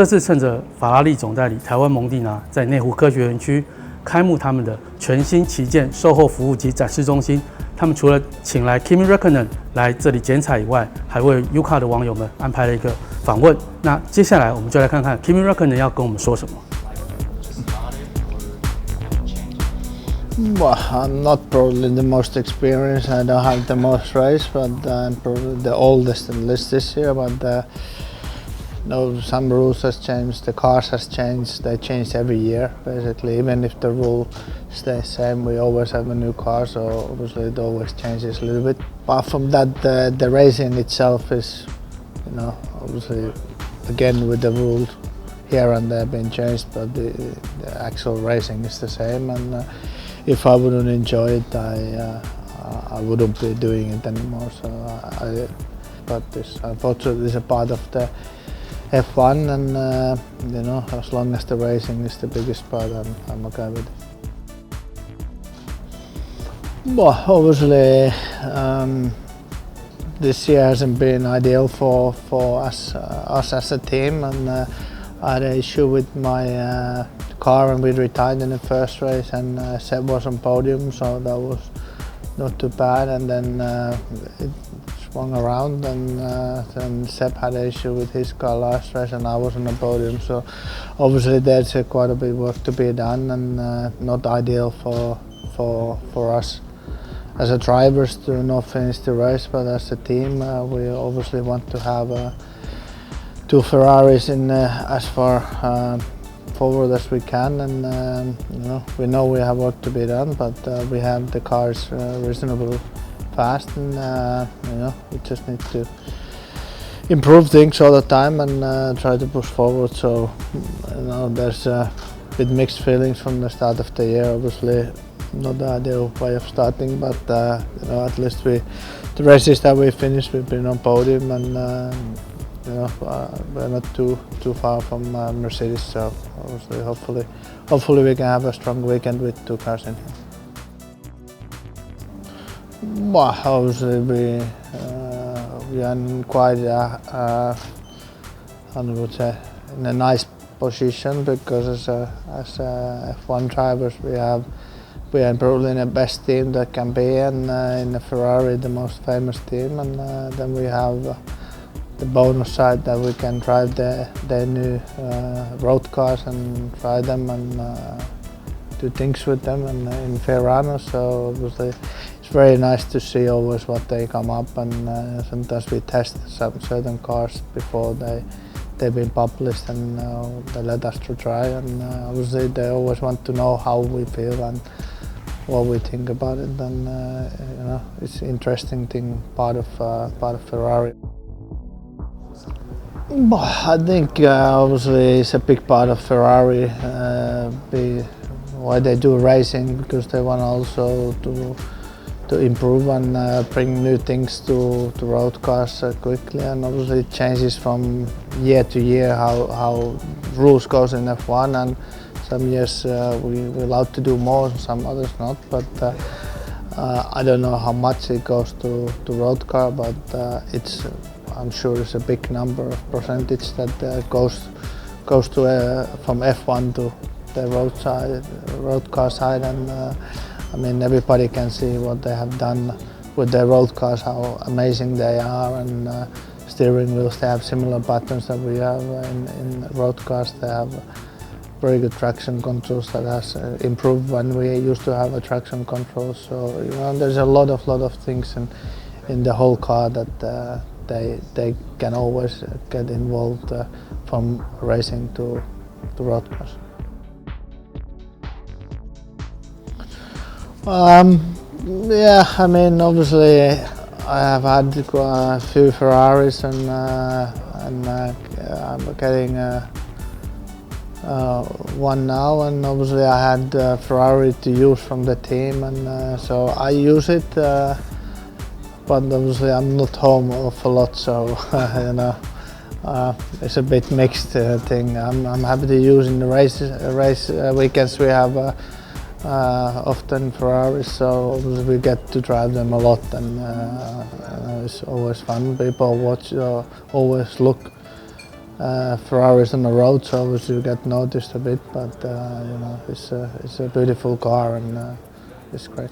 这次趁着法拉利总代理台湾蒙蒂拿在内湖科学园区开幕他们的全新旗舰售后服务及展示中心，他们除了请来 Kimi Räikkönen 来这里剪彩以外，还为 U-CAR 的网友们安排了一个访问。那接下来我们就来看看 Kimi Räikkönen 要跟我们说什么。Well, I'm not probably the most experienced. I don't have the most race, but I'm probably the oldest in the list this year. But no, some rules has changed. The cars has changed. They change every year, basically. Even if the rule stays same, we always have a new car. So obviously it always changes a little bit. Apart from that, the racing itself is, obviously, again with the rules here and there being changed, but the actual racing is the same. And if I wouldn't enjoy it, I wouldn't be doing it anymore. So but this, unfortunately, is a part of the F1, and as long as the racing is the biggest part, I'm okay with it. Well, obviously, this year hasn't been ideal for us as a team, and I had an issue with my car, and we retired in the first race, and Seb was on podium, so that was not too bad. And then it swung around, and then Seb had an issue with his car last race, and I was on the podium. So obviously there's quite a bit of work to be done, and not ideal for us as a drivers to not finish the race. But as a team, we obviously want to have two Ferraris in as far forward as we can, and we know we have work to be done, but we have the cars reasonably fast, and we just need to improve things all the time and try to push forward. So there's a bit mixed feelings from the start of the year. Obviously not the ideal way of starting, but at least the races that we finished, we've been on podium, and we're not too far from Mercedes, so obviously, hopefully we can have a strong weekend with two cars in here. Well, obviously we are in quite I would say in a nice position, because as F1 drivers we are probably in the best team that can be, and in the Ferrari the most famous team, and then we have the bonus side that we can drive the new road cars and try them and do things with them, and in Ferrari. So obviously it's very nice to see always what they come up, and sometimes we test some certain cars before they've been published, and they let us to try, and obviously they always want to know how we feel and what we think about it, and it's interesting thing, part of Ferrari. I think obviously it's a big part of Ferrari why they do racing, because they want also to improve and bring new things to road cars quickly, and obviously it changes from year to year how rules goes in F1, and some years we're allowed to do more, some others not, but I don't know how much it goes to road car, but I'm sure it's a big number of percentage that goes to from F1 to the road car side, and I mean everybody can see what they have done with their road cars, how amazing they are, and steering wheels, they have similar patterns that we have in road cars. They have very good traction controls that has improved when we used to have a traction control. So there's a lot of things in the whole car that they can always get involved from racing to road cars. Yeah, I mean obviously I have had a few Ferraris, and I'm getting one now, and obviously I had Ferrari to use from the team, and so I use it, but obviously I'm not home awful lot, so it's a bit mixed thing. I'm happy to use in the race weekends. We have often Ferraris, so obviously we get to drive them a lot, and it's always fun. People watch, always look Ferraris on the road, so obviously you get noticed a bit. But it's a beautiful car and it's great.